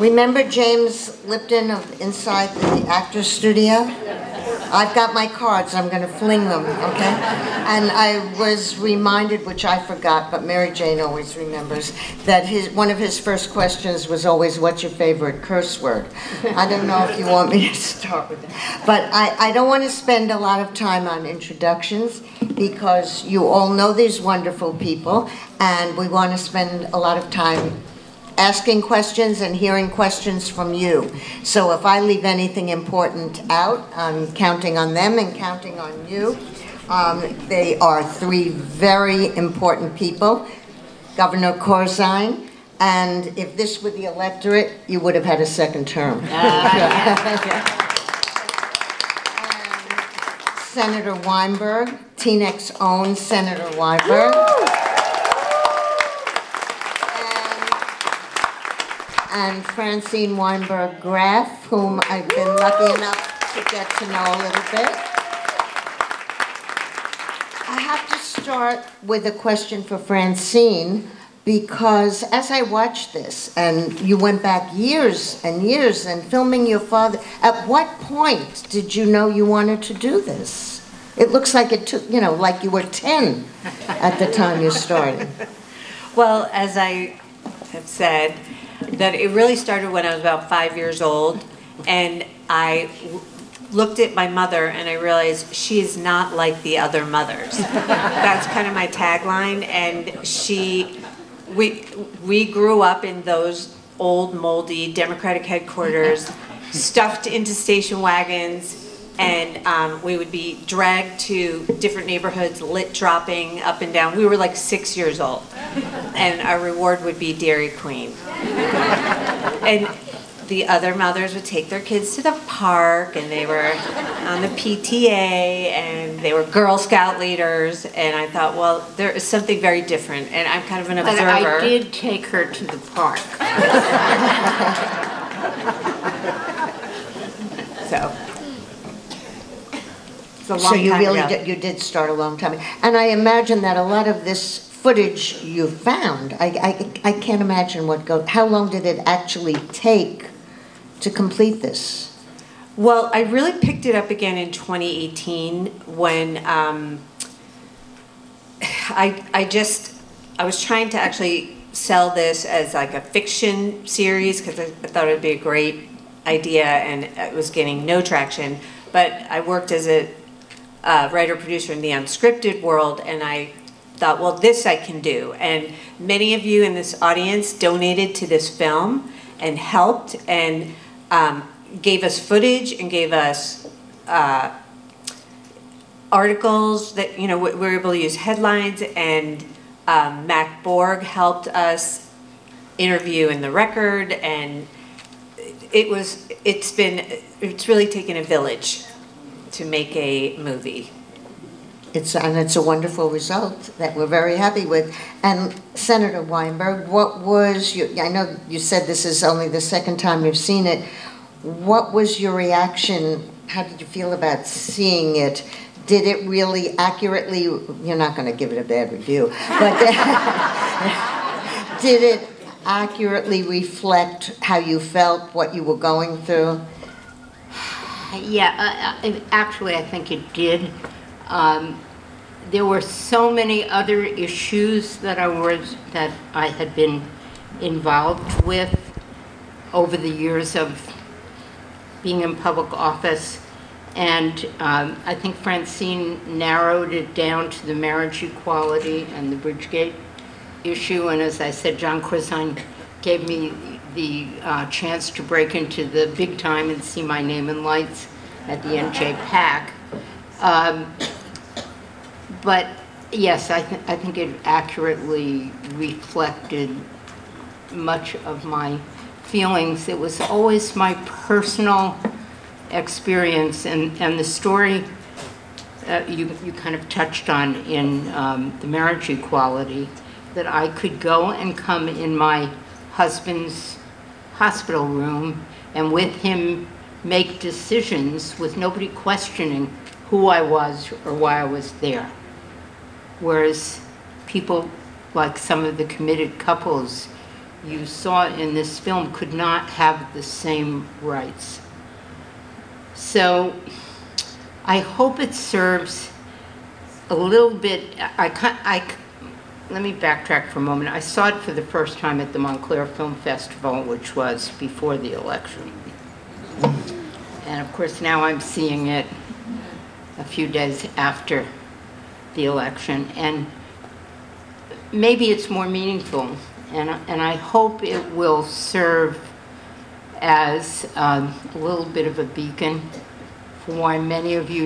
Remember James Lipton of Inside the Actors Studio? I've got my cards, I'm going to fling them, okay? And I was reminded, which I forgot, but Mary Jane always remembers, that one of his first questions was always, what's your favorite curse word? I don't know if you want me to start with that. But I don't want to spend a lot of time on introductions, because you all know these wonderful people, and we want to spend a lot of time asking questions and hearing questions from you. So if I leave anything important out, I'm counting on them and counting on you. They are three very important people. Governor Corzine, and if this were the electorate, you would have had a second term. Senator Weinberg, Teaneck's own Senator Weinberg. And Francine Weinberg Graff, whom I've been lucky enough to get to know a little bit. I have to start with a question for Francine, because as I watched this, and you went back years and years and filming your father, at what point did you know you wanted to do this? It looks like it took, you know, like you were 10 at the time you started. Well, as I have said, that it really started when I was about 5 years old, and I looked at my mother and I realized she is not like the other mothers. That's kind of my tagline, and we grew up in those old moldy Democratic headquarters, stuffed into station wagons, and we would be dragged to different neighborhoods, lit dropping up and down. We were like 6 years old, and our reward would be Dairy Queen. And the other mothers would take their kids to the park, and they were on the PTA, and they were Girl Scout leaders, and I thought, well, there is something very different, and I'm kind of an observer. But I did take her to the park. So you really did start a long time. And I imagine that a lot of this footage you found, I can't imagine how long did it actually take to complete this? Well, I really picked it up again in 2018 when I was trying to actually sell this as like a fiction series, because I thought it would be a great idea, and it was getting no traction. But I worked as a writer-producer in the unscripted world, and I thought, well, this I can do. And many of you in this audience donated to this film and helped and gave us footage and gave us articles that, you know, we were able to use headlines, and Mac Borg helped us interview in the record, and it's really taken a village to make a movie. It's a wonderful result that we're very happy with. And Senator Weinberg, what was I know you said this is only the second time you've seen it. What was your reaction? How did you feel about seeing it? Did it really accurately, you're not going to give it a bad review, but did it accurately reflect how you felt, what you were going through? Yeah, actually I think it did. There were so many other issues that I had been involved with over the years of being in public office, and I think Francine narrowed it down to the marriage equality and the Bridgegate issue, and as I said, John Corzine gave me the chance to break into the big time and see my name in lights at the NJ PAC. But yes, I think it accurately reflected much of my feelings. It was always my personal experience, and the story you kind of touched on in the marriage equality, that I could go and come in my husband's hospital room and with him make decisions with nobody questioning who I was or why I was there. Whereas people, like some of the committed couples, you saw in this film could not have the same rights. So I hope it serves a little bit. Let me backtrack for a moment. I saw it for the first time at the Montclair Film Festival, which was before the election. And of course now I'm seeing it a few days after the election. And maybe it's more meaningful. And I hope it will serve as a little bit of a beacon for why many of you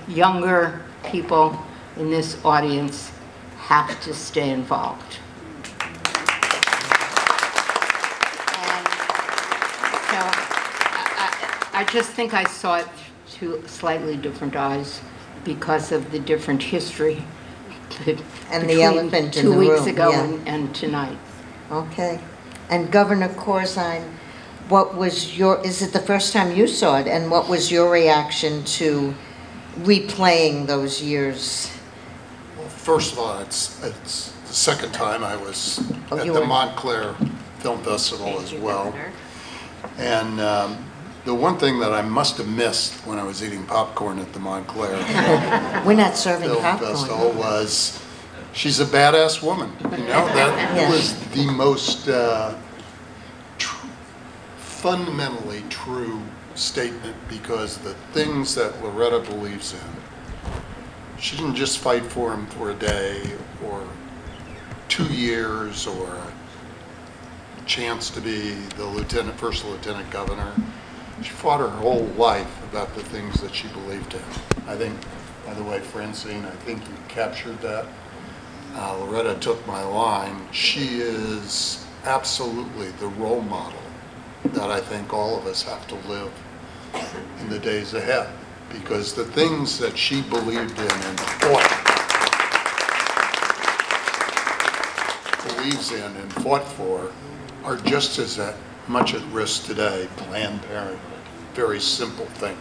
younger people in this audience have to stay involved. And so I just think I saw it through slightly different eyes because of the different history And the elephant in the room. 2 weeks ago yeah. and tonight. Okay. And Governor Corzine, what was your, is it the first time you saw it, and what was your reaction to replaying those years? Well, first of all, it's the second time I was at you the were. Montclair Film Festival as well. Governor. And the one thing that I must have missed when I was eating popcorn at the Montclair We're not serving Film popcorn. Festival was, she's a badass woman. You know, that Yeah. was the most fundamentally true statement, because the things that Loretta believes in, she didn't just fight for him for a day or 2 years or a chance to be the first lieutenant governor. She fought her whole life about the things that she believed in. I think, by the way, Francine, I think you captured that. Loretta took my line. She is absolutely the role model that I think all of us have to live in the days ahead, because the things that she believed in and believes in and fought for are just as much at risk today. Planned Parenthood, very simple thing.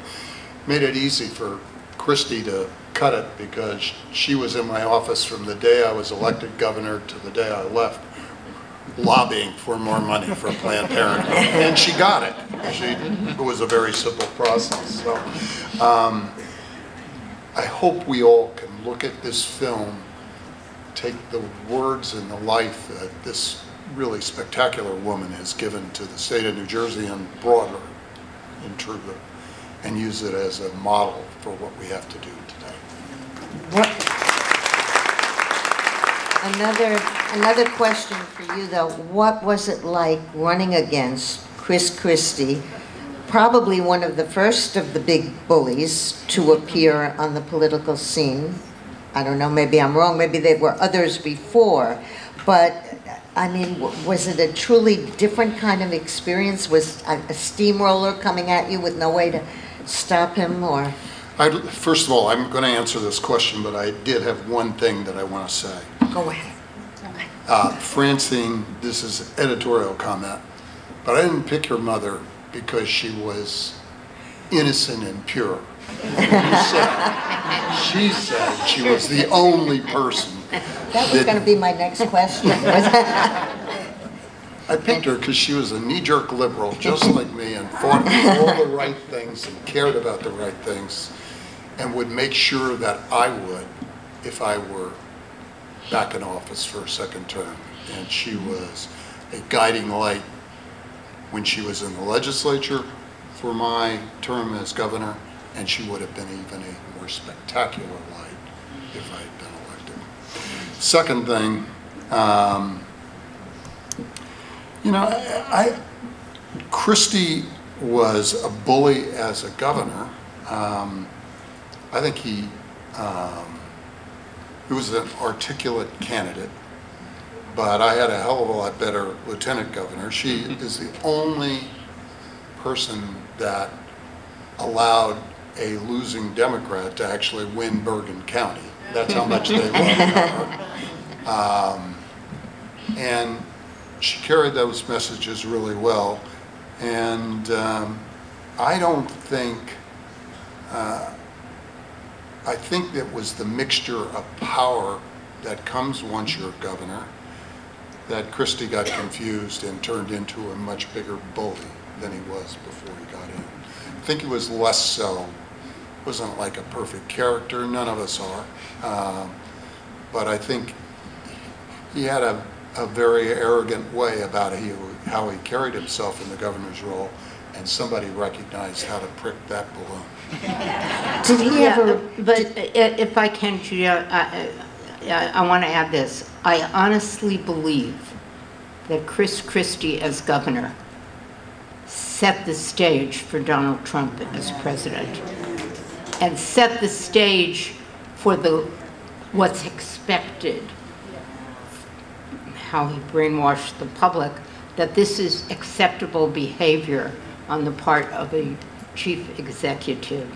Made it easy for Christie to cut it, because she was in my office from the day I was elected governor to the day I left, lobbying for more money for Planned Parenthood, and she got it. It was a very simple process. So I hope we all can look at this film, take the words and the life that this really spectacular woman has given to the state of New Jersey and broader in Truba, and use it as a model for what we have to do today. Another question for you, though. What was it like running against Chris Christie, probably one of the first of the big bullies to appear on the political scene? I don't know, maybe I'm wrong, maybe there were others before, but I mean, was it a truly different kind of experience? Was a steamroller coming at you with no way to stop him, or? First of all, I'm going to answer this question, but I did have one thing that I want to say. Go ahead. Francine, this is editorial comment, but I didn't pick your mother because she was innocent and pure. She said she was the only person. That was going to be my next question. I picked her because she was a knee-jerk liberal, just like me, and fought for all the right things and cared about the right things, and would make sure that I would, if I were back in office for a second term. And she was a guiding light when she was in the legislature for my term as governor, and she would have been even a more spectacular light if I had been elected. Second thing, you know, Christie was a bully as a governor. I think he was an articulate candidate, but I had a hell of a lot better lieutenant governor. She is the only person that allowed a losing Democrat to actually win Bergen County. That's how much they loved her. And she carried those messages really well. And I don't think, I think it was the mixture of power that comes once you're governor, that Christie got confused and turned into a much bigger bully than he was before he got in. I think he was less so. Wasn't like a perfect character, none of us are. But I think he had a very arrogant way about how he carried himself in the governor's role, and somebody recognized how to prick that balloon. Did he ever? But if I can, Judy, I want to add this. I honestly believe that Chris Christie as governor set the stage for Donald Trump as president, and set the stage for what's expected, how he brainwashed the public, that this is acceptable behavior on the part of a chief executive,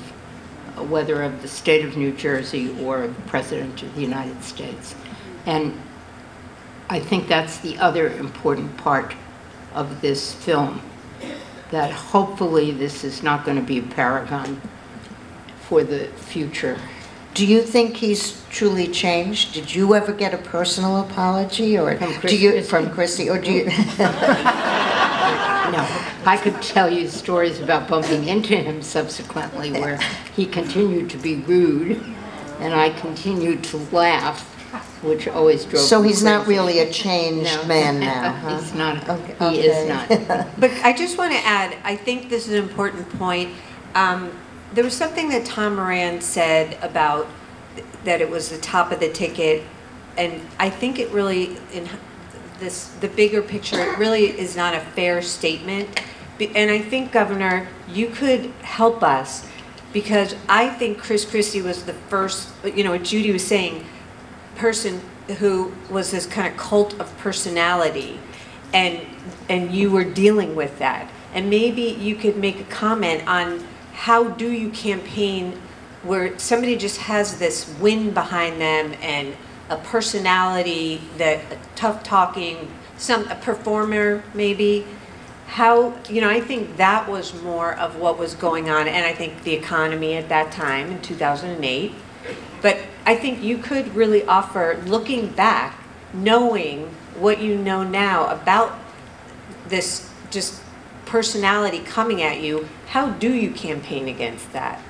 whether of the state of New Jersey or the President of the United States. And I think that's the other important part of this film, that hopefully this is not going to be a paragon for the future. Do you think he's truly changed? Did you ever get a personal apology, or from Christie, or do you? No, I could tell you stories about bumping into him subsequently where he continued to be rude, and I continued to laugh, which always drove me So he's crazy. Not really a changed man now, huh? He's not. Okay. He is not. But I just want to add, I think this is an important point. There was something that Tom Moran said about that it was the top of the ticket, and I think it really, in the bigger picture, it really is not a fair statement. And I think, Governor, you could help us, because I think Chris Christie was the first, what Judy was saying, person who was this kind of cult of personality, and you were dealing with that. And maybe you could make a comment on how do you campaign where somebody just has this wind behind them and a personality, that a tough talking, a performer maybe. How, I think that was more of what was going on, and I think the economy at that time in 2008. But I think you could really offer, looking back, knowing what you know now about this just personality coming at you, how do you campaign against that?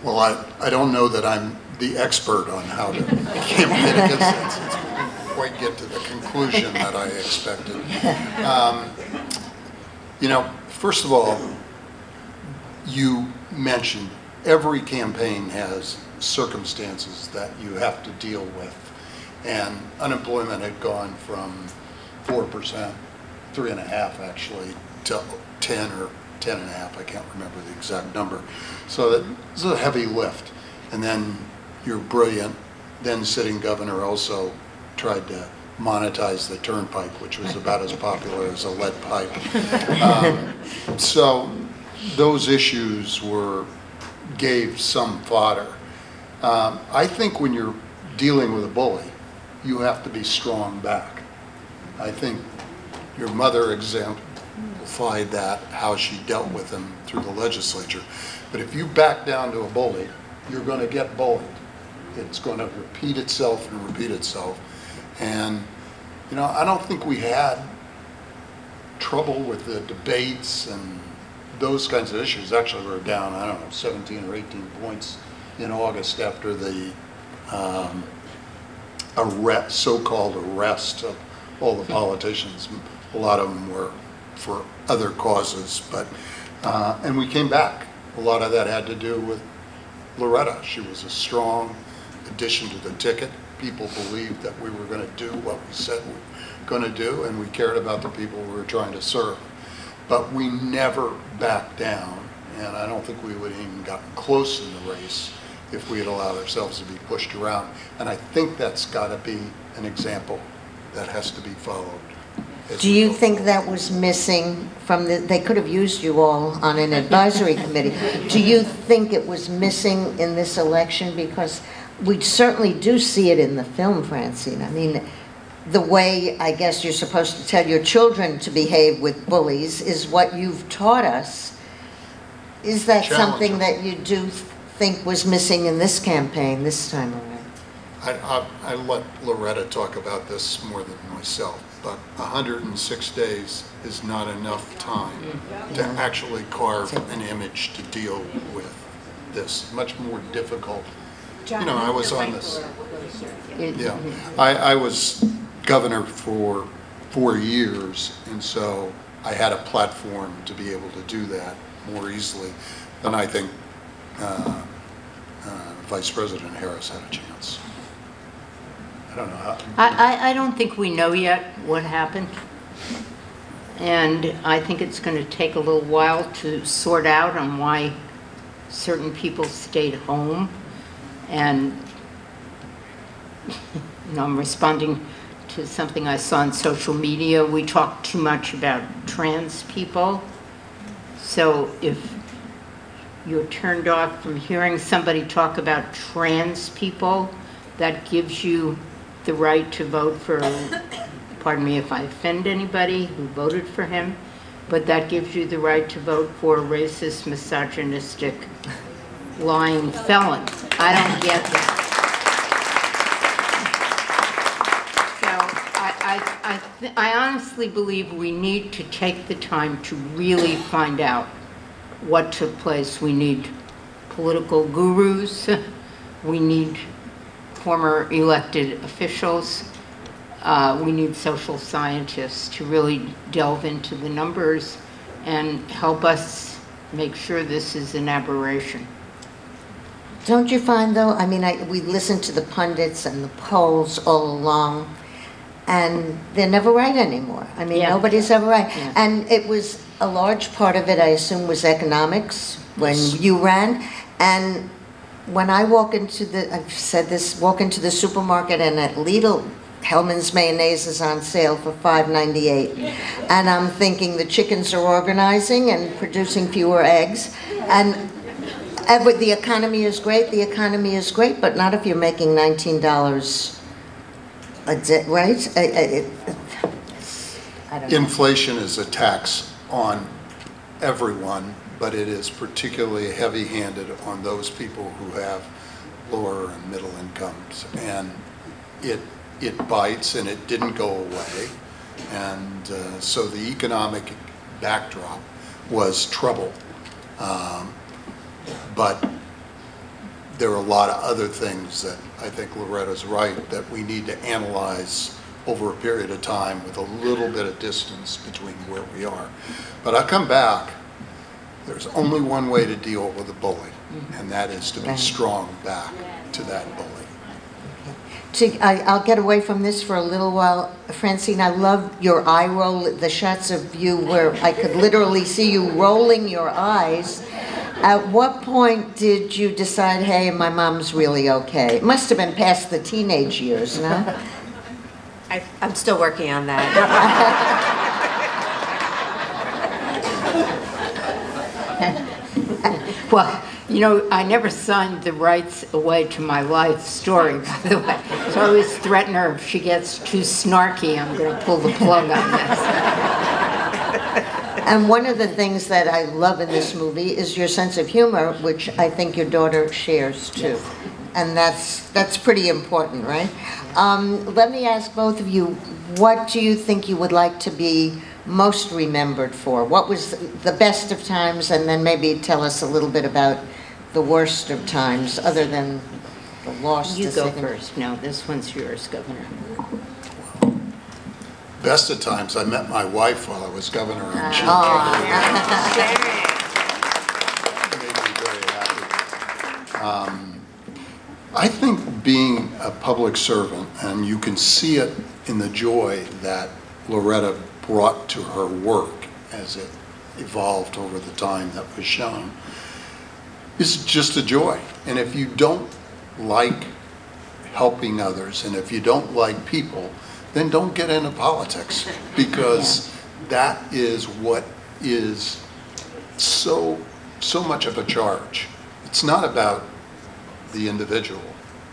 Well, I don't know that I'm the expert on how to campaign against that, since we didn't quite get to the conclusion that I expected. First of all, you mentioned every campaign has circumstances that you have to deal with, and unemployment had gone from 4%, 3.5 actually, to 10 or 10.5, I can't remember the exact number. So that's a heavy lift. And then your brilliant then sitting governor also tried to monetize the turnpike, which was about as popular as a lead pipe. So those issues gave some fodder. I think when you're dealing with a bully, you have to be strong back. I think your mother exemplified that, how she dealt with him through the legislature. But if you back down to a bully, you're going to get bullied. It's going to repeat itself and repeat itself. And, I don't think we had trouble with the debates and those kinds of issues. Actually, we were down, 17 or 18 points in August after the so-called arrest of all the politicians. A lot of them were for other causes, but and we came back. A lot of that had to do with Loretta. She was a strong addition to the ticket. People believed that we were going to do what we said we were going to do, and we cared about the people we were trying to serve. But we never backed down, and I don't think we would have even gotten close in the race if we had allowed ourselves to be pushed around. And I think that's got to be an example that has to be followed. Do you think that was missing from they could have used you all on an advisory committee. Do you think it was missing in this election? Because we certainly do see it in the film, Francine. I mean, the way I guess you're supposed to tell your children to behave with bullies is what you've taught us. Is that something that you do think was missing in this campaign this time around? I let Loretta talk about this more than myself, but 106 days is not enough time to actually carve an image to deal with this. Much more difficult. You know, I was on this. Yeah, I was governor for 4 years, and so I had a platform to be able to do that more easily than I think Vice President Harris had a chance. I don't know how. I don't think we know yet what happened. And I think it's going to take a little while to sort out on why certain people stayed home. And you know, I'm responding to something I saw on social media. We talk too much about trans people. So if you're turned off from hearing somebody talk about trans people, that gives you the right to vote for, pardon me if I offend anybody who voted for him, but that gives you the right to vote for a racist, misogynistic, lying felon. I don't get that. So I honestly believe we need to take the time to really find out what took place. We need political gurus. We need former elected officials. We need social scientists to really delve into the numbers and help us make sure this is an aberration. Don't you find, though, I mean, we listen to the pundits and the polls all along, and they're never right anymore. I mean, nobody's ever right. Yeah. And it was a large part of it, I assume, was economics when you ran. And when I walk into the, I've said this, walk into the supermarket and at Lidl, Hellman's mayonnaise is on sale for $5.98. And I'm thinking the chickens are organizing and producing fewer eggs. And the economy is great, but not if you're making $19 a day, right? I don't know. Inflation is a tax on everyone, but it is particularly heavy-handed on those people who have lower and middle incomes. And it bites, and it didn't go away. And so the economic backdrop was trouble. But there are a lot of other things that I think Loretta's right, that we need to analyze over a period of time with a little bit of distance between where we are. But I'll come back. There's only one way to deal with a bully, and that is to be strong back to that bully. I'll get away from this for a little while. Francine, I love your eye roll, the shots of you where I could literally see you rolling your eyes. At what point did you decide, hey, my mom's really okay? It must have been past the teenage years, no? I'm still working on that. Well, you know, I never signed the rights away to my life story, by the way. So I always threaten her if she gets too snarky, I'm going to pull the plug on this. And one of the things that I love in this movie is your sense of humor, which I think your daughter shares too. And that's pretty important, right? Let me ask both of you, what do you think you would like to be most remembered for? What was the best of times, and then maybe tell us a little bit about the worst of times, other than the loss. You go first. No, this one's yours, Governor. Best of times, I met my wife while I was governor in Chief. Made me very happy. I think being a public servant, and you can see it in the joy that Loretta brought to her work as it evolved over the time that was shown, is just a joy. And if you don't like helping others, and if you don't like people, then don't get into politics, because that is what is so much of a charge. It's not about the individual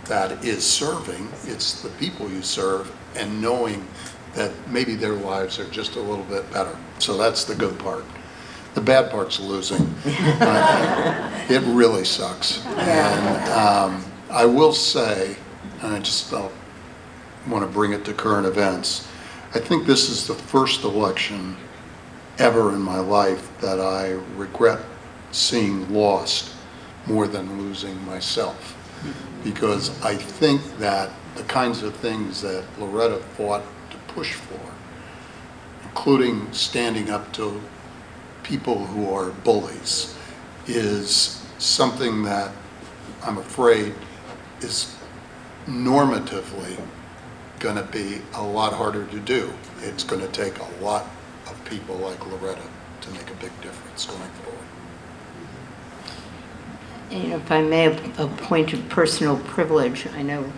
that is serving, it's the people you serve, and knowing that maybe their lives are just a little bit better. So that's the good part. The bad part's losing. It really sucks. And I will say and I just want to bring it to current events. I think this is the first election ever in my life that I regret seeing lost more than losing myself. Because I think that the kinds of things that Loretta fought to push for, including standing up to people who are bullies, is something that I'm afraid is normatively going to be a lot harder to do. It's going to take a lot of people like Loretta to make a big difference going forward. And if I may, a point of personal privilege. I know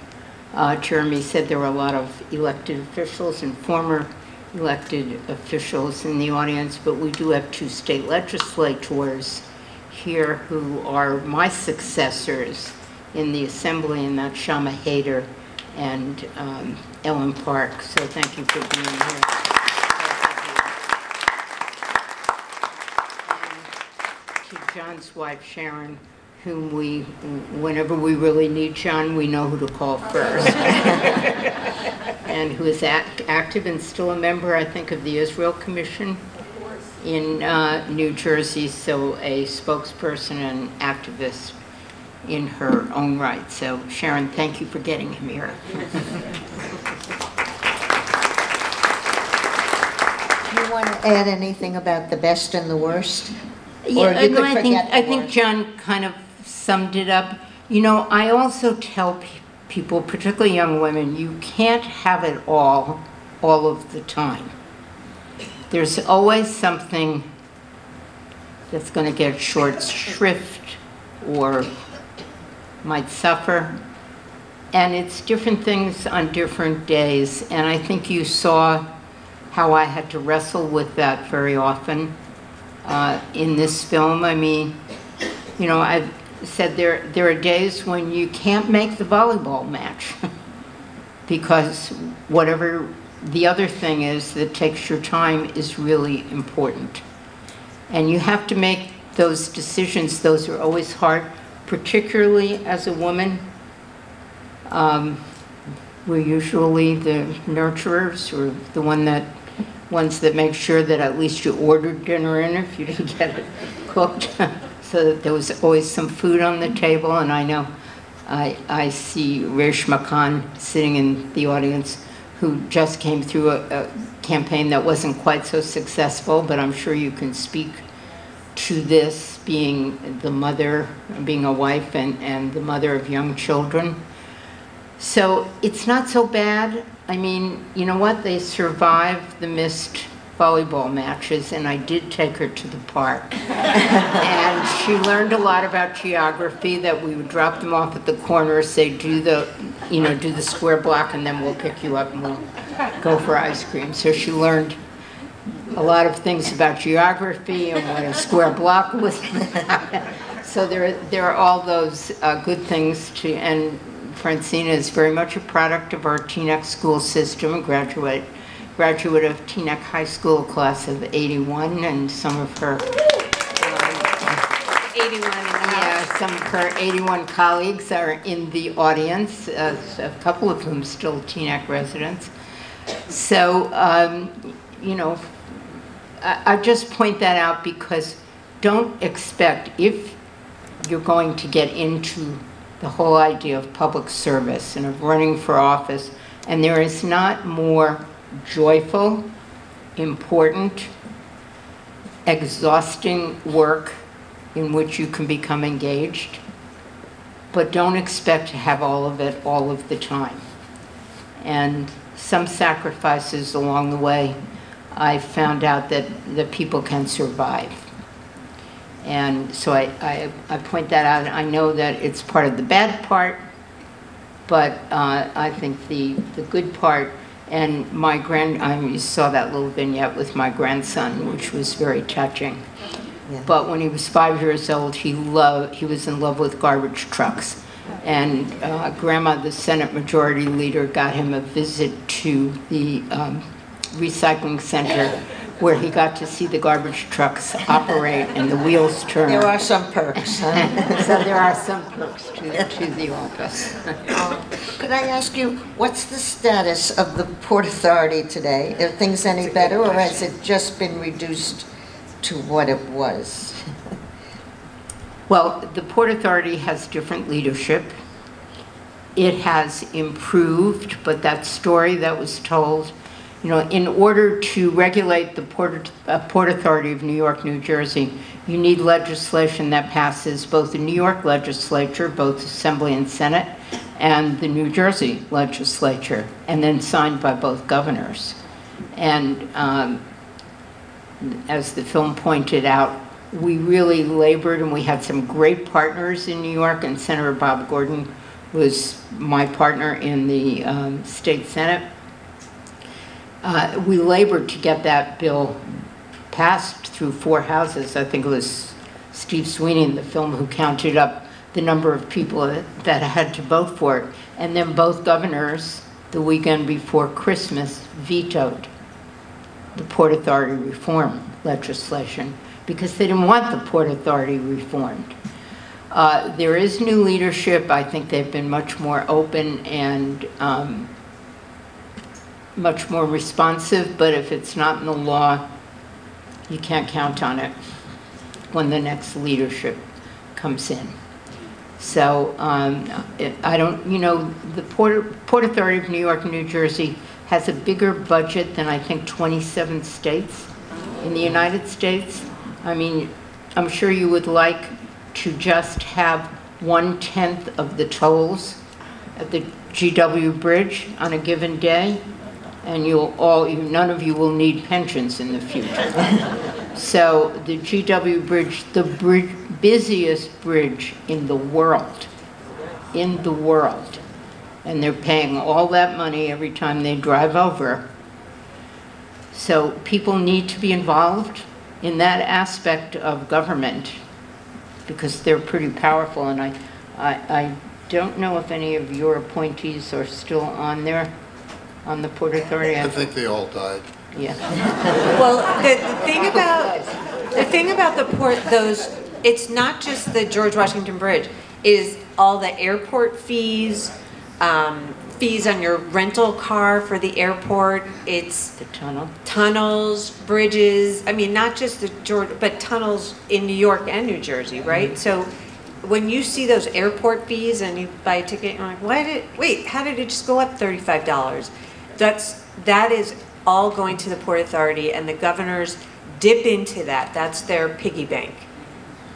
Jeremy said there were a lot of elected officials and former elected officials in the audience, but we do have 2 state legislators here who are my successors in the assembly, and that's Shama Hader and Ellen Park. So thank you for being here. And to John's wife, Sharon, whom we, whenever we really need John, we know who to call first. And who is active and still a member, I think, of the Israel Commission in New Jersey, so a spokesperson and activist in her own right. So Sharon, thank you for getting him here. Do you want to add anything about the best and the worst? Yeah, or you no, could I forget think worst? John kind of summed it up. You know, I also tell people, particularly young women, you can't have it all of the time. There's always something that's going to get short shrift or might suffer. And it's different things on different days. And I think you saw how I had to wrestle with that very often in this film. I mean, you know, I've said there are days when you can't make the volleyball match because whatever the other thing is that takes your time is really important. And you have to make those decisions. Those are always hard, particularly as a woman. We're usually the nurturers or the ones that make sure that at least you ordered dinner in if you didn't get it cooked, so that there was always some food on the table. And I know I see Reshma Khan sitting in the audience, who just came through a campaign that wasn't quite so successful, but I'm sure you can speak to this, being the mother, being a wife and the mother of young children. So it's not so bad. I mean, you know what? They survived the missed volleyball matches, and I did take her to the park. And she learned a lot about geography, that we would drop them off at the corner, say, do the square block, and then we'll pick you up and we'll go for ice cream. So she learned a lot of things about geography and what a square block was. So there are all those good things to, and Francine is very much a product of our Teaneck school system, a graduate of Teaneck High School, class of 81, and some of her 81 some of her 81 colleagues are in the audience, a couple of whom still Teaneck residents. So, you know, I just point that out because don't expect, if you're going to get into the whole idea of public service and of running for office, and there is not more joyful, important, exhausting work in which you can become engaged, but don't expect to have all of it all of the time. And some sacrifices along the way, I found out that people can survive. And so I point that out. I know that it's part of the bad part, but I think the good part, and you saw that little vignette with my grandson, which was very touching. Yeah. But when he was 5 years old, he was in love with garbage trucks. And Grandma, the Senate Majority Leader, got him a visit to the recycling center where he got to see the garbage trucks operate and the wheels turn. There are some perks, huh? So there are some perks to the office. Could I ask you, what's the status of the Port Authority today? Are things any better, or has it just been reduced to what it was? Well, the Port Authority has different leadership. It has improved, but that story that was told, you know, in order to regulate the Port Authority of New York, New Jersey, you need legislation that passes both the New York legislature, both Assembly and Senate, and the New Jersey legislature, and then signed by both governors. And as the film pointed out, we really labored, and we had some great partners in New York, and Senator Bob Gordon was my partner in the state Senate. We labored to get that bill passed through 4 houses. I think it was Steve Sweeney in the film who counted up the number of people that had to vote for it. And then both governors, the weekend before Christmas, vetoed the Port Authority reform legislation because they didn't want the Port Authority reformed. There is new leadership. I think they've been much more open and much more responsive, but if it's not in the law, you can't count on it when the next leadership comes in. So I don't, you know, the Port Authority of New York and New Jersey has a bigger budget than I think 27 states in the United States. I mean, I'm sure you would like to just have 1/10 of the tolls at the GW Bridge on a given day, and none of you will need pensions in the future. So the GW Bridge, the busiest bridge in the world, and they're paying all that money every time they drive over. So people need to be involved in that aspect of government because they're pretty powerful, and I don't know if any of your appointees are still on there, on the Port Authority. I think they all died. Yeah. Well, the thing about the port, it's not just the George Washington Bridge, is all the airport fees, fees on your rental car for the airport. It's The tunnel. tunnels, bridges. I mean, not just the but tunnels in New York and New Jersey, right? Mm-hmm. So when you see those airport fees and you buy a ticket, you're like, wait, how did it just go up $35? That is all going to the Port Authority, and the governors dip into that. That's their piggy bank.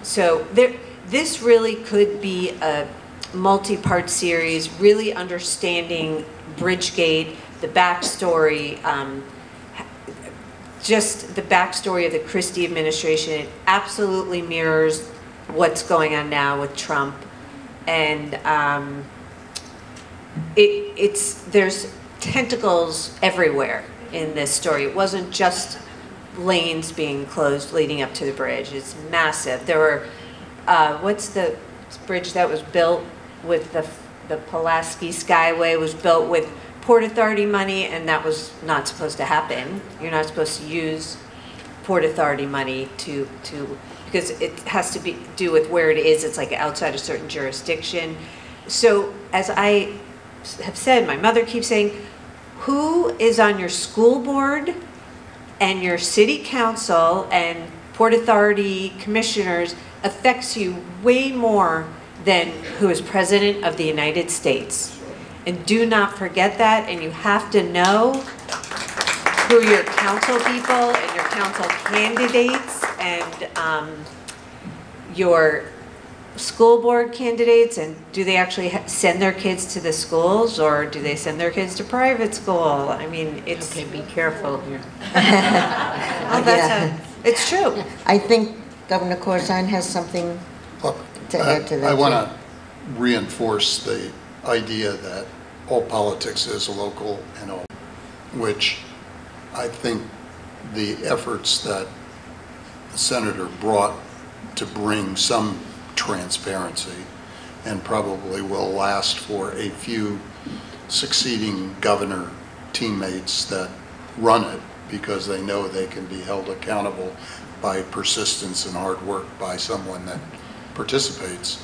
So this really could be a multi-part series, really understanding Bridgegate, the backstory, just the backstory of the Christie administration. It absolutely mirrors what's going on now with Trump, and there's tentacles everywhere in this story. It wasn't just lanes being closed leading up to the bridge. It's massive. There were, what's the bridge that was built with the Pulaski Skyway was built with Port Authority money, and that was not supposed to happen. You're not supposed to use Port Authority money because it has to do with where it is. It's like outside a certain jurisdiction. So as I have said, my mother keeps saying, who is on your school board and your city council and Port Authority commissioners affects you way more than who is President of the United States. And do not forget that, and you have to know who your council people and your council candidates and your school board candidates, and do they actually send their kids to the schools, or do they send their kids to private school? I mean, it's... Okay, be careful here. It's true. I think Governor Corzine has something to add to that. I want to reinforce the idea that all politics is local and all, which I think the efforts that the senator brought to bring some transparency and probably will last for a few succeeding governor teammates that run it because they know they can be held accountable by persistence and hard work by someone that participates,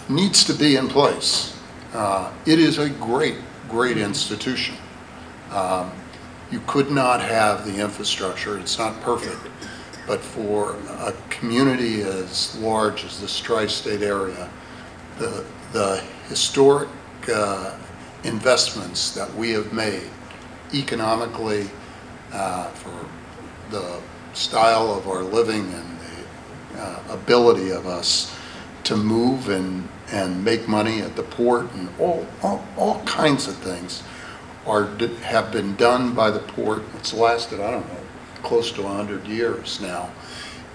needs to be in place. It is a great, great institution. You could not have the infrastructure, it's not perfect, but for a community as large as this tri-state area, the historic investments that we have made economically for the style of our living and the ability of us to move and make money at the port and all kinds of things have been done by the port. It's lasted, I don't know, close to 100 years now,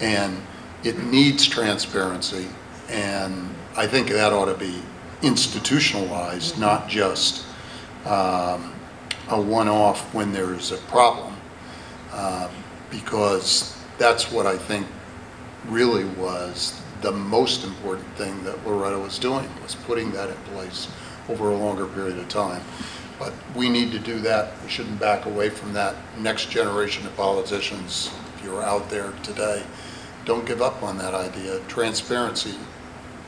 and it needs transparency, and I think that ought to be institutionalized, not just a one-off when there's a problem, because that's what I think really was the most important thing that Loretta was doing, was putting that in place over a longer period of time. But we need to do that. We shouldn't back away from that. Next generation of politicians, if you're out there today, don't give up on that idea. Transparency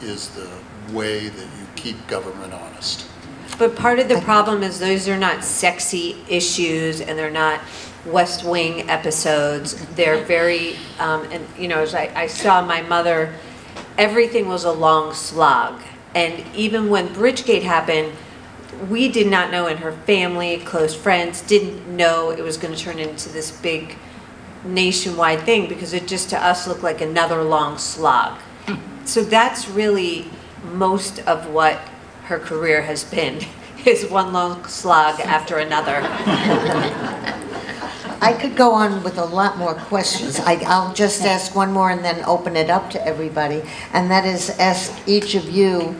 is the way that you keep government honest. But part of the problem is those are not sexy issues, and they're not West Wing episodes. They're very, and you know, as I saw my mother, everything was a long slog. And even when Bridgegate happened, we did not know, and her family, close friends, didn't know it was going to turn into this big nationwide thing, because it just to us looked like another long slog. So that's really most of what her career has been, is one long slog after another. I could go on with a lot more questions. I'll just ask one more and then open it up to everybody. And that is, ask each of you,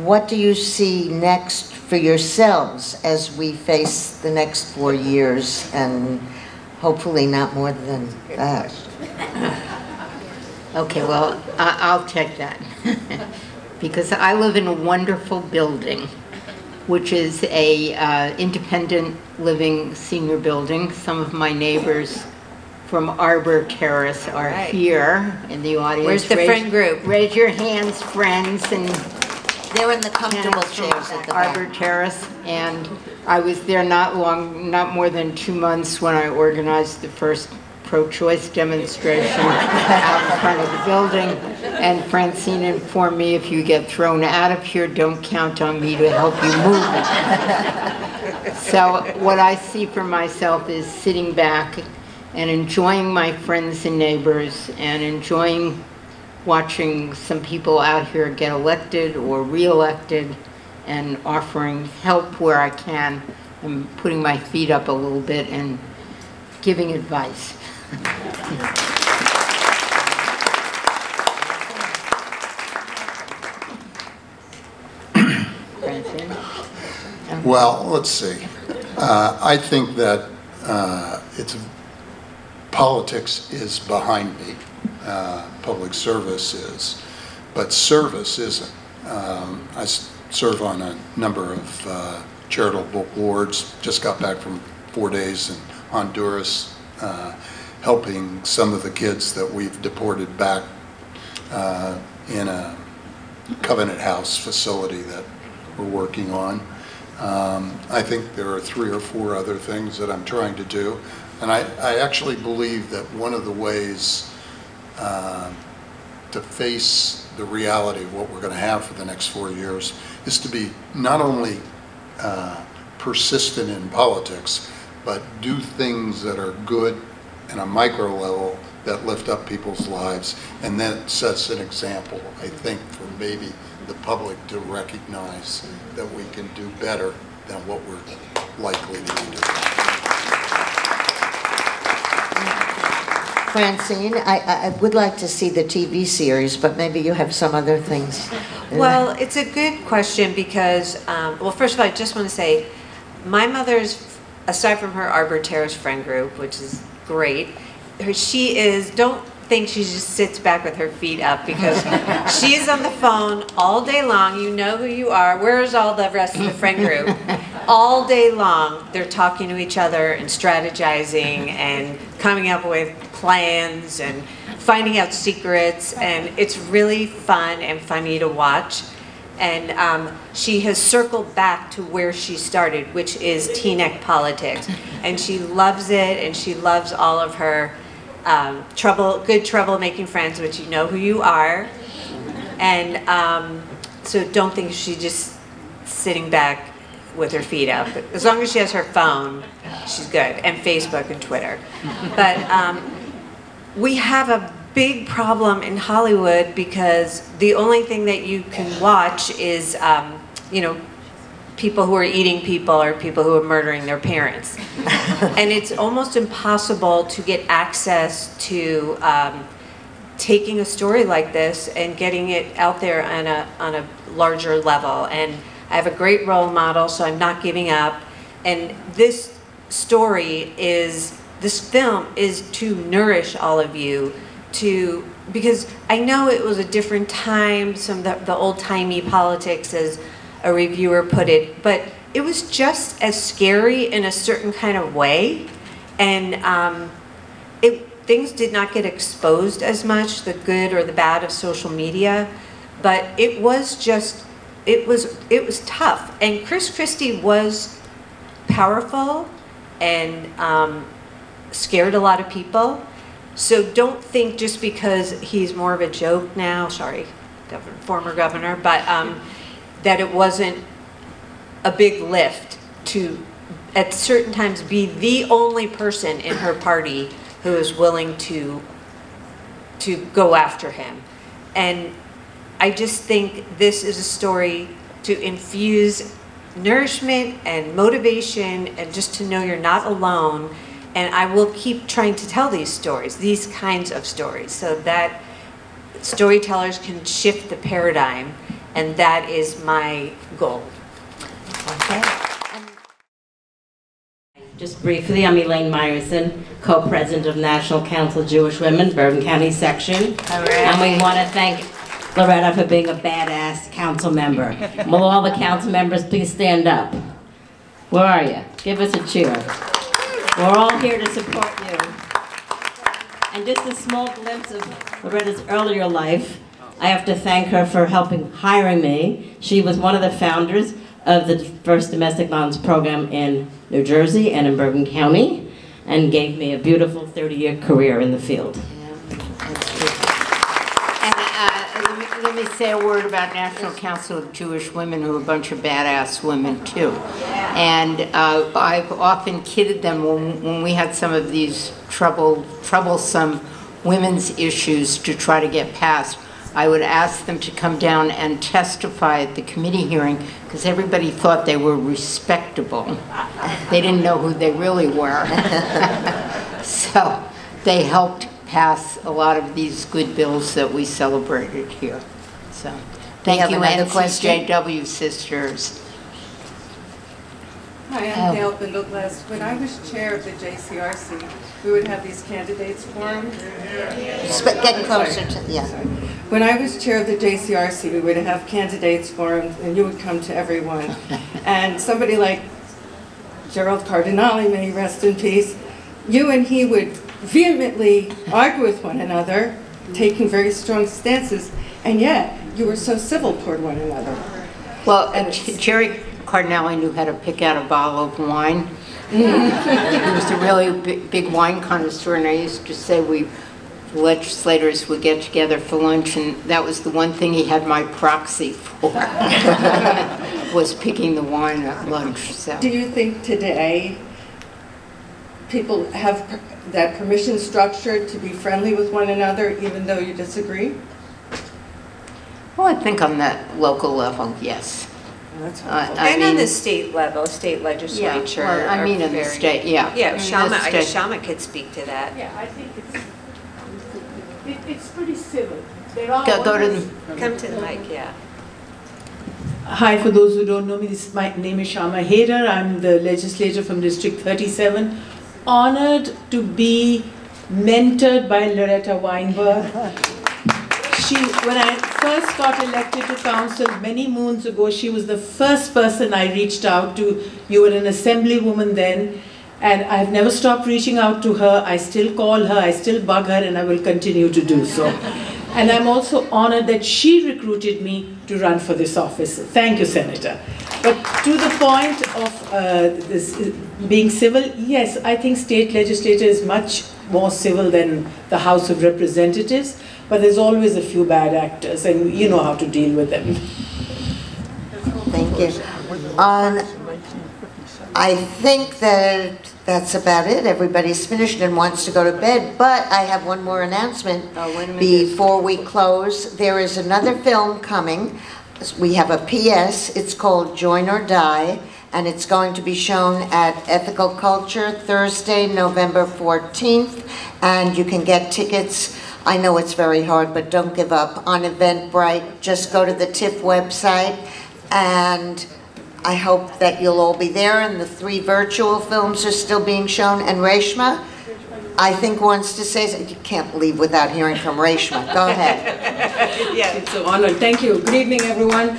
what do you see next for yourselves as we face the next 4 years, and hopefully not more than that? Okay, well, I'll take that. Because I live in a wonderful building, which is a independent living senior building. Some of my neighbors from Arbor Terrace are here in the audience. Where's the friend group? Raise your hands, friends, and they're in the comfortable chairs at the back. Arbor Terrace, and I was there not more than 2 months when I organized the first pro-choice demonstration out in front of the building, and Francine informed me, if you get thrown out of here, don't count on me to help you move it. So what I see for myself is sitting back and enjoying my friends and neighbors, and enjoying watching some people out here get elected or re-elected, and offering help where I can, and putting my feet up a little bit and giving advice. Well, let's see. I think that politics is behind me. Public service is, but service isn't. I serve on a number of charitable boards. Just got back from 4 days in Honduras, helping some of the kids that we've deported back in a Covenant House facility that we're working on. I think there are 3 or 4 other things that I'm trying to do, and I actually believe that one of the ways to face the reality of what we're going to have for the next 4 years is to be not only persistent in politics, but do things that are good in a micro level that lift up people's lives, and that sets an example, I think, for maybe the public to recognize that we can do better than what we're likely to do. Francine, I would like to see the TV series, but maybe you have some other things. Well, it's a good question because, well, first of all, I just want to say, my mother's, aside from her Arbor Terrace friend group, which is great, she is, don't think she just sits back with her feet up because she is on the phone all day long. You know who you are. Where's all the rest of the friend group? All day long, they're talking to each other and strategizing and coming up with plans and finding out secrets, and it's really fun and funny to watch. And she has circled back to where she started, which is Teaneck politics. And she loves it, and she loves all of her good troublemaking friends, which you know who you are. And so don't think she's just sitting back with her feet up. As long as she has her phone, she's good, and Facebook and Twitter. But we have a big problem in Hollywood because the only thing that you can watch is, you know, people who are eating people or people who are murdering their parents. And it's almost impossible to get access to taking a story like this and getting it out there on a larger level. And I have a great role model, so I'm not giving up. And this story is, this film is to nourish all of you, because I know it was a different time, some of the old-timey politics, as a reviewer put it, but it was just as scary in a certain kind of way. And things did not get exposed as much, the good or the bad of social media, but it was just, it was tough. And Chris Christie was powerful and scared a lot of people. So don't think just because he's more of a joke now, sorry, former governor, but that it wasn't a big lift to, at certain times, be the only person in her party who is willing to go after him. And I just think this is a story to infuse nourishment and motivation, and just to know you're not alone. And I will keep trying to tell these stories, these kinds of stories, so that storytellers can shift the paradigm, and that is my goal. Okay. Just briefly, I'm Elaine Meyerson, co-president of National Council of Jewish Women, Bergen County section. And we want to thank Loretta for being a badass council member. Will all the council members please stand up? Where are you? Give us a cheer. We're all here to support you. And just a small glimpse of Loretta's earlier life. I have to thank her for hiring me. She was one of the founders of the first domestic violence program in New Jersey and in Bergen County, and gave me a beautiful 30-year career in the field. And let me say a word about National Council of Jewish Women, who are a bunch of badass women too. And I've often kidded them when we had some of these troublesome women's issues to try to get passed. I would ask them to come down and testify at the committee hearing, because everybody thought they were respectable. They didn't know who they really were. So they helped pass a lot of these good bills that we celebrated here. So thank you, NCJW sisters. Hi, I'm Gail Bindleglass. When I was chair of the JCRC, we would have these candidates forum. Get closer to, yeah. When I was chair of the JCRC, we would have candidates forums, and you would come to everyone. And somebody like Gerald Cardinale, may he rest in peace, you and he would vehemently argue with one another, taking very strong stances, and yet you were so civil toward one another. Well, and Jerry Cardinale knew how to pick out a bottle of wine. He was a really big wine connoisseur, and I used to say we legislators would get together for lunch, and that was the one thing he had my proxy for, was picking the wine at lunch. So. Do you think today people have that permission structure to be friendly with one another even though you disagree? Well, I think on that local level, yes. And on the state level, state legislature. Yeah, well, I mean in the state, yeah. Yeah, Shama, I guess Shama could speak to that. Yeah, I think it's pretty civil. Go to them. Come to the mic, yeah. Hi, for those who don't know me, my name is Shama Haider. I'm the legislator from District 37. Honored to be mentored by Loretta Weinberg. When I first got elected to council many moons ago, she was the first person I reached out to. You were an assemblywoman then, and I've never stopped reaching out to her. I still call her, I still bug her, and I will continue to do so. And I'm also honored that she recruited me to run for this office. Thank you, Senator. But to the point of this being civil, yes, I think state legislature is much more civil than the House of Representatives, but there's always a few bad actors, and you know how to deal with them. Thank you. I think that that's about it. Everybody's finished and wants to go to bed, but I have one more announcement before we close. There is another film coming. We have a PS. It's called Join or Die, and it's going to be shown at Ethical Culture Thursday, November 14th, and you can get tickets. I know it's very hard, but don't give up on Eventbrite. Just go to the TIFF website, and I hope that you'll all be there, and the 3 virtual films are still being shown. And Reshma, I think wants to say something. You can't leave without hearing from Reshma. Go ahead. Yeah, it's an honor. Thank you. Good evening, everyone.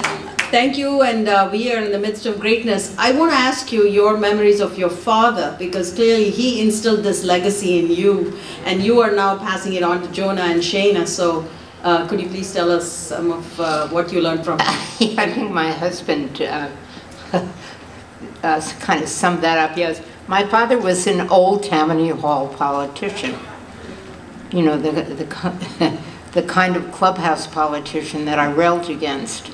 Thank you, and we are in the midst of greatness. I want to ask you your memories of your father, because clearly he instilled this legacy in you, and you are now passing it on to Jonah and Shayna. So could you please tell us some of what you learned from him? I think my husband kind of summed that up. Yes, my father was an old Tammany Hall politician. You know, the kind of clubhouse politician that I railed against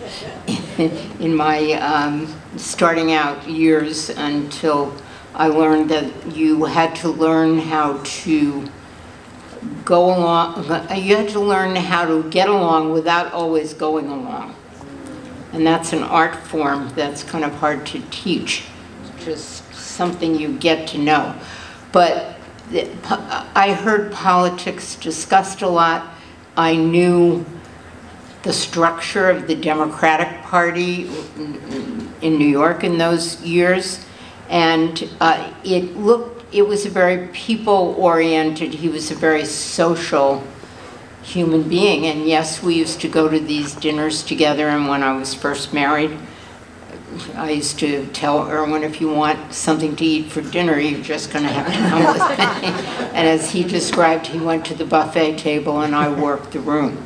in my starting out years, until I learned that you had to learn how to go along, you had to learn how to get along without always going along. And that's an art form that's kind of hard to teach. It's just something you get to know. But I heard politics discussed a lot. I knew the structure of the Democratic Party in New York in those years. And it was a very people-oriented, he was a very social human being. And yes, we used to go to these dinners together, and when I was first married, I used to tell Erwin, if you want something to eat for dinner, you're just going to have to come with me. And as he described, he went to the buffet table and I worked the room.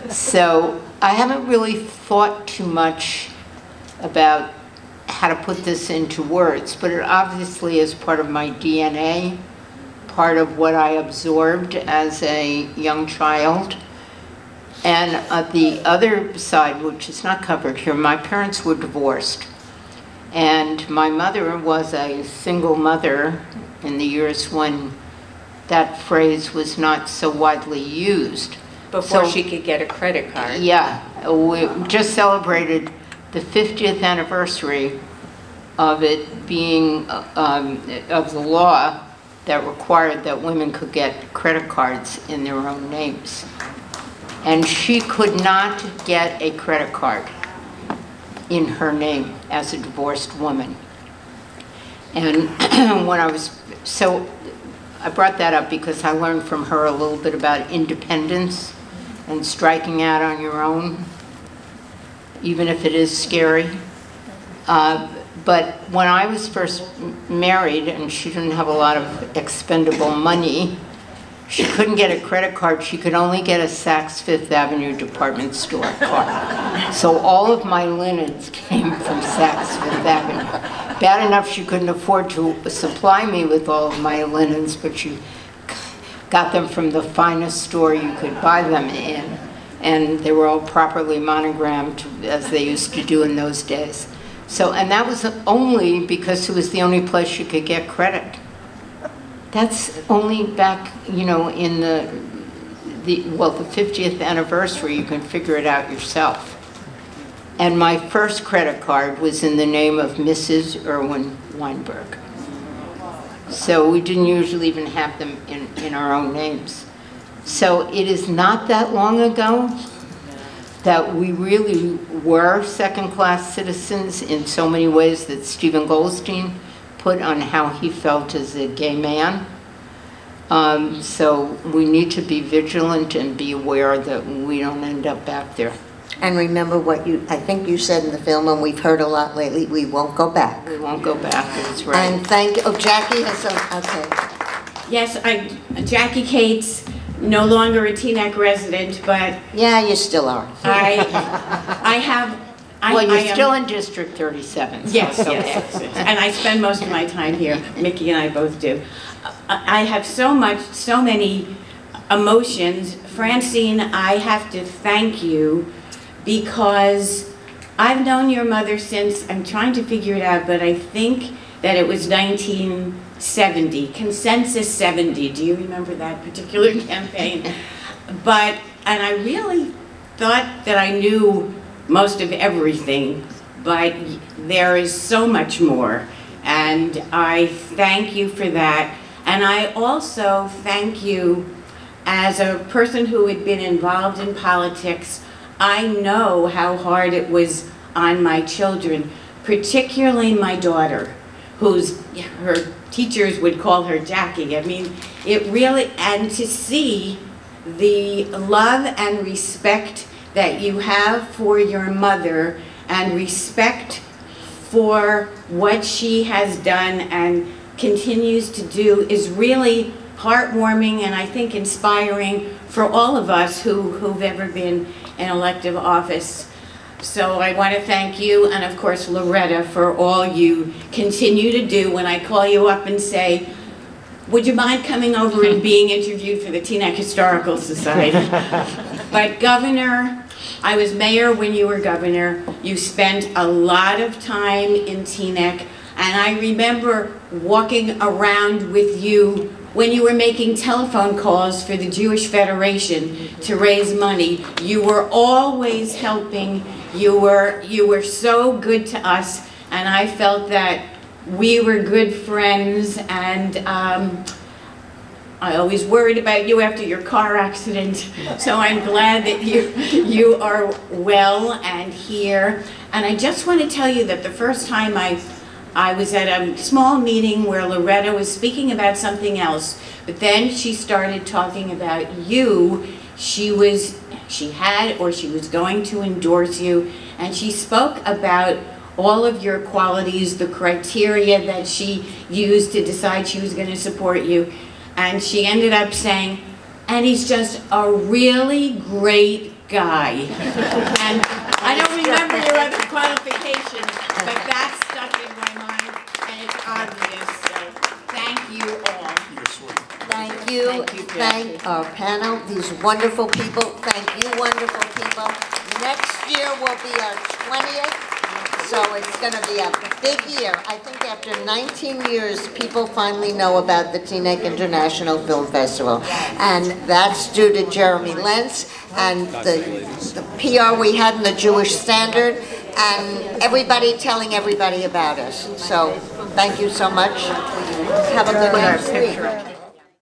So I haven't really thought too much about how to put this into words, but it obviously is part of my DNA, part of what I absorbed as a young child. And the other side, which is not covered here, my parents were divorced. And my mother was a single mother in the years when that phrase was not so widely used. Before she could get a credit card. Yeah, we just celebrated the 50th anniversary of it being, of the law that required that women could get credit cards in their own names. And she could not get a credit card in her name as a divorced woman. And when I brought that up because I learned from her a little bit about independence and striking out on your own, even if it is scary. But when I was first married and she didn't have a lot of expendable money, she couldn't get a credit card. She could only get a Saks Fifth Avenue department store card. So all of my linens came from Saks Fifth Avenue. Bad enough she couldn't afford to supply me with all of my linens, but she got them from the finest store you could buy them in. And they were all properly monogrammed, as they used to do in those days. So, and that was only because it was the only place you could get credit. That's only back, you know, in the 50th anniversary, you can figure it out yourself. And my first credit card was in the name of Mrs. Erwin Weinberg. So we didn't usually even have them in our own names. So it is not that long ago that we really were second-class citizens in so many ways that Stephen Goldstein put on how he felt as a gay man. So we need to be vigilant and be aware that we don't end up back there. And remember what I think you said in the film, and we've heard a lot lately, we won't go back. We won't go back, that's right. And Jackie has some, okay. Yes, Jackie Cates, no longer a Teaneck resident, but Yeah, you still are. Well, you're still in District 37. So Yes, it's yes, okay. yes. And I spend most of my time here. Mickey and I both do. I have so many emotions. Francine, I have to thank you because I've known your mother since, I'm trying to figure it out, but I think that it was 1970, Consensus 70. Do you remember that particular campaign? And I really thought that I knew most of everything, but there is so much more, and I thank you for that. And I also thank you as a person who had been involved in politics. I know how hard it was on my children, particularly my daughter, her teachers would call her Jackie. I mean, it really, and to see the love and respect that you have for your mother and respect for what she has done and continues to do is really heartwarming and I think inspiring for all of us who've ever been in elective office. So I want to thank you and of course Loretta for all you continue to do. When I call you up and say, would you mind coming over and being interviewed for the Teaneck Historical Society? But Governor, I was mayor when you were governor. You spent a lot of time in Teaneck, and I remember walking around with you when you were making telephone calls for the Jewish Federation to raise money. You were always helping. You were so good to us, and I felt that we were good friends, and I always worried about you after your car accident, so I'm glad that you are well and here. And I just want to tell you that the first time I was at a small meeting where Loretta was speaking about something else, but then she started talking about you. She was going to endorse you, and she spoke about all of your qualities, the criteria that she used to decide she was going to support you. And she ended up saying, and he's just a really great guy. And I don't remember your other qualifications, but that stuck in my mind, and it's obvious. So thank you all. Thank you. Thank our panel, these wonderful people. Thank you, wonderful people. Next year will be our 20th. So it's going to be a big year. I think after 19 years, people finally know about the Teaneck International Film Festival. And that's due to Jeremy Lentz and the PR we had in the Jewish Standard and everybody telling everybody about us. So thank you so much. Have a good night.